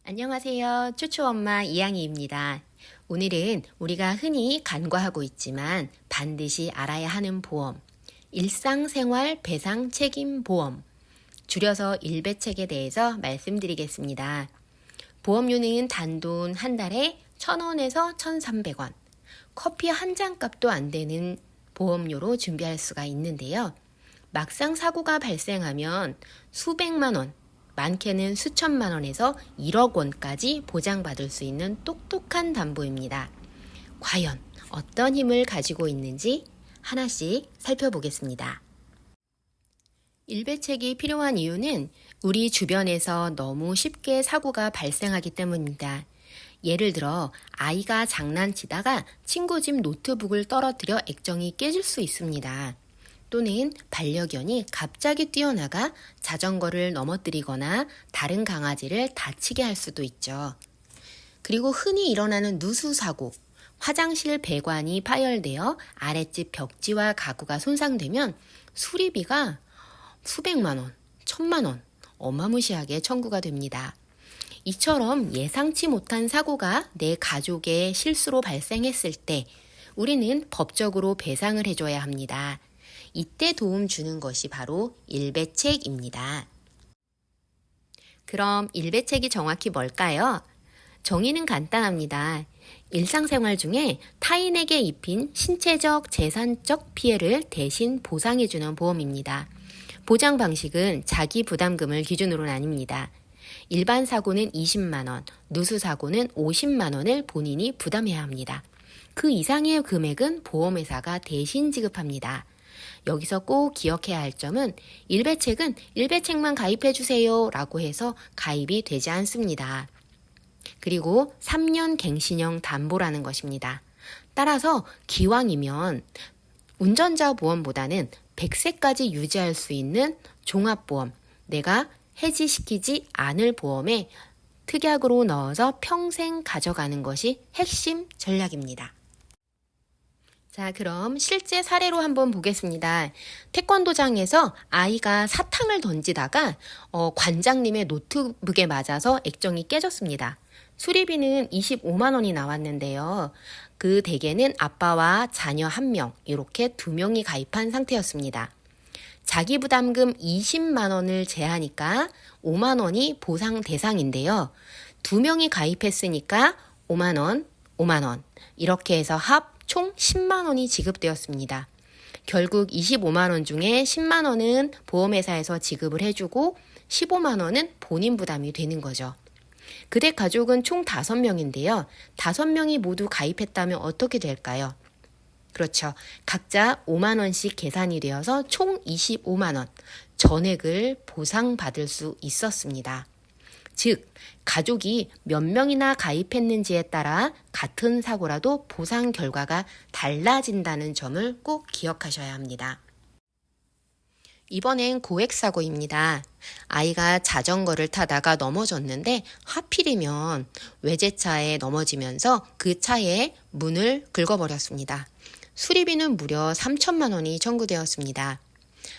안녕하세요. 쭈쭈엄마 이양이입니다. 오늘은 우리가 흔히 간과하고 있지만 반드시 알아야 하는 보험, 일상생활 배상 책임 보험, 줄여서 일배책에 대해서 말씀드리겠습니다. 보험료는 단돈 한 달에 1,000원에서 1,300원, 커피 한 잔 값도 안 되는 보험료로 준비할 수가 있는데요. 막상 사고가 발생하면 수백만 원, 많게는 수천만 원에서 1억 원까지 보장받을 수 있는 똑똑한 담보입니다. 과연 어떤 힘을 가지고 있는지 하나씩 살펴보겠습니다. 일배책이 필요한 이유는 우리 주변에서 너무 쉽게 사고가 발생하기 때문입니다. 예를 들어 아이가 장난치다가 친구 집 노트북을 떨어뜨려 액정이 깨질 수 있습니다. 또는 반려견이 갑자기 뛰어나가 자전거를 넘어뜨리거나 다른 강아지를 다치게 할 수도 있죠. 그리고 흔히 일어나는 누수사고, 화장실 배관이 파열되어 아랫집 벽지와 가구가 손상되면 수리비가 수백만 원, 1,000만 원 어마무시하게 청구가 됩니다. 이처럼 예상치 못한 사고가 내 가족의 실수로 발생했을 때 우리는 법적으로 배상을 해줘야 합니다. 이때 도움 주는 것이 바로 일배책입니다. 그럼 일배책이 정확히 뭘까요? 정의는 간단합니다. 일상생활 중에 타인에게 입힌 신체적, 재산적 피해를 대신 보상해주는 보험입니다. 보장 방식은 자기 부담금을 기준으로 나뉩니다. 일반 사고는 20만 원, 누수 사고는 50만 원을 본인이 부담해야 합니다. 그 이상의 금액은 보험회사가 대신 지급합니다. 여기서 꼭 기억해야 할 점은 일배책은 일배책만 가입해주세요 라고 해서 가입이 되지 않습니다. 그리고 3년 갱신형 담보라는 것입니다. 따라서 기왕이면 운전자 보험보다는 100세까지 유지할 수 있는 종합보험, 내가 해지시키지 않을 보험에 특약으로 넣어서 평생 가져가는 것이 핵심 전략입니다. 자, 그럼 실제 사례로 한번 보겠습니다. 태권도장에서 아이가 사탕을 던지다가 관장님의 노트북에 맞아서 액정이 깨졌습니다. 수리비는 25만 원이 나왔는데요. 그 대개는 아빠와 자녀 1명, 이렇게 2명이 가입한 상태였습니다. 자기 부담금 20만 원을 제하니까 5만 원이 보상 대상인데요. 2명이 가입했으니까 5만 원, 5만 원, 이렇게 해서 총 10만 원이 지급되었습니다. 결국 25만 원 중에 10만 원은 보험회사에서 지급을 해주고 15만 원은 본인 부담이 되는 거죠. 그댁 가족은 총 5명인데요. 5명이 모두 가입했다면 어떻게 될까요? 그렇죠. 각자 5만 원씩 계산이 되어서 총 25만 원 전액을 보상받을 수 있었습니다. 즉, 가족이 몇 명이나 가입했는지에 따라 같은 사고라도 보상 결과가 달라진다는 점을 꼭 기억하셔야 합니다. 이번엔 고액사고입니다. 아이가 자전거를 타다가 넘어졌는데 하필이면 외제차에 넘어지면서 그 차의 문을 긁어버렸습니다. 수리비는 무려 3천만 원이 청구되었습니다.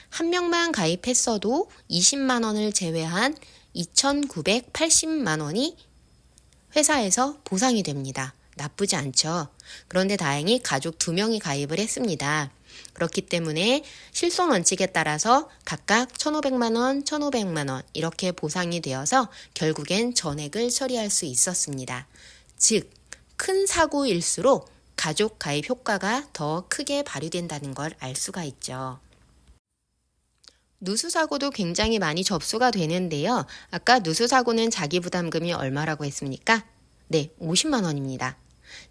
한 명만 가입했어도 20만 원을 제외한 2,980만 원이 회사에서 보상이 됩니다. 나쁘지 않죠. 그런데 다행히 가족 2명이 가입을 했습니다. 그렇기 때문에 실손 원칙에 따라서 각각 1,500만 원, 1,500만 원 이렇게 보상이 되어서 결국엔 전액을 처리할 수 있었습니다. 즉, 큰 사고일수록 가족 가입 효과가 더 크게 발휘된다는 걸 알 수가 있죠. 누수사고도 굉장히 많이 접수가 되는데요. 아까 누수사고는 자기 부담금이 얼마라고 했습니까? 네, 50만 원입니다.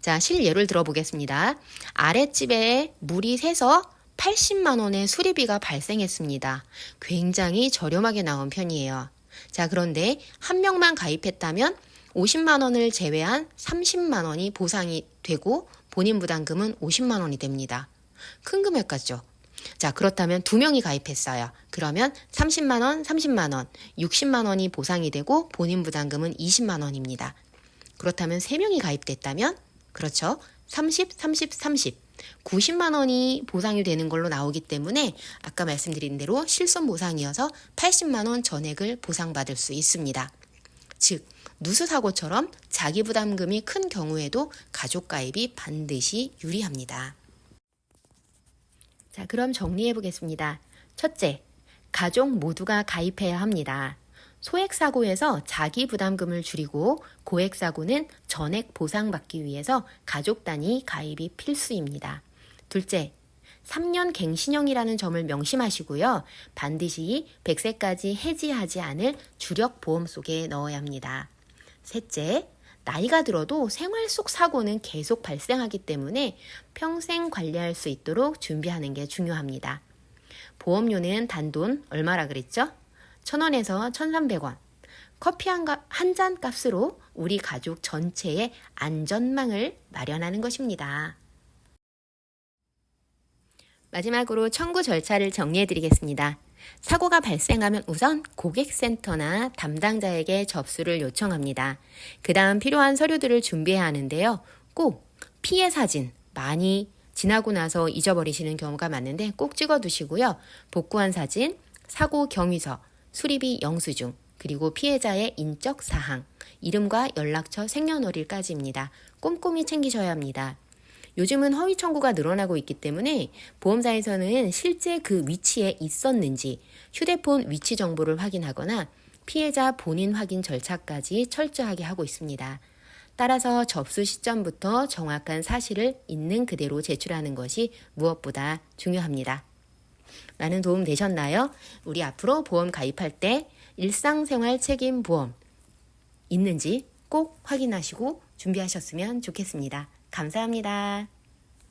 자, 실예를 들어보겠습니다. 아랫집에 물이 새서 80만 원의 수리비가 발생했습니다. 굉장히 저렴하게 나온 편이에요. 자, 그런데 한 명만 가입했다면 50만 원을 제외한 30만 원이 보상이 되고 본인 부담금은 50만 원이 됩니다. 큰 금액 같죠? 자, 그렇다면 2명이 가입했어요. 그러면 30만 원, 30만 원, 60만 원이 보상이 되고 본인 부담금은 20만 원입니다. 그렇다면 3명이 가입됐다면 그렇죠. 30, 30, 30, 90만 원이 보상이 되는 걸로 나오기 때문에 아까 말씀드린 대로 실손 보상이어서 80만 원 전액을 보상받을 수 있습니다. 즉, 누수사고처럼 자기부담금이 큰 경우에도 가족가입이 반드시 유리합니다. 자, 그럼 정리해 보겠습니다. 첫째, 가족 모두가 가입해야 합니다. 소액사고에서 자기부담금을 줄이고 고액사고는 전액 보상받기 위해서 가족 단위 가입이 필수입니다. 둘째, 3년 갱신형이라는 점을 명심하시고요. 반드시 100세까지 해지하지 않을 주력 보험 속에 넣어야 합니다. 셋째, 나이가 들어도 생활 속 사고는 계속 발생하기 때문에 평생 관리할 수 있도록 준비하는 게 중요합니다. 보험료는 단돈 얼마라 그랬죠? 1,000원에서 1,300원. 커피 한 잔 값으로 우리 가족 전체의 안전망을 마련하는 것입니다. 마지막으로 청구 절차를 정리해 드리겠습니다. 사고가 발생하면 우선 고객센터나 담당자에게 접수를 요청합니다. 그 다음 필요한 서류들을 준비해야 하는데요. 꼭 피해 사진, 많이 지나고 나서 잊어버리시는 경우가 많은데 꼭 찍어두시고요. 복구한 사진, 사고 경위서, 수리비 영수증, 그리고 피해자의 인적 사항, 이름과 연락처, 생년월일까지입니다. 꼼꼼히 챙기셔야 합니다. 요즘은 허위 청구가 늘어나고 있기 때문에 보험사에서는 실제 그 위치에 있었는지 휴대폰 위치 정보를 확인하거나 피해자 본인 확인 절차까지 철저하게 하고 있습니다. 따라서 접수 시점부터 정확한 사실을 있는 그대로 제출하는 것이 무엇보다 중요합니다. 많은 도움 되셨나요? 우리 앞으로 보험 가입할 때 일상생활 책임 보험 있는지 꼭 확인하시고 준비하셨으면 좋겠습니다. 감사합니다.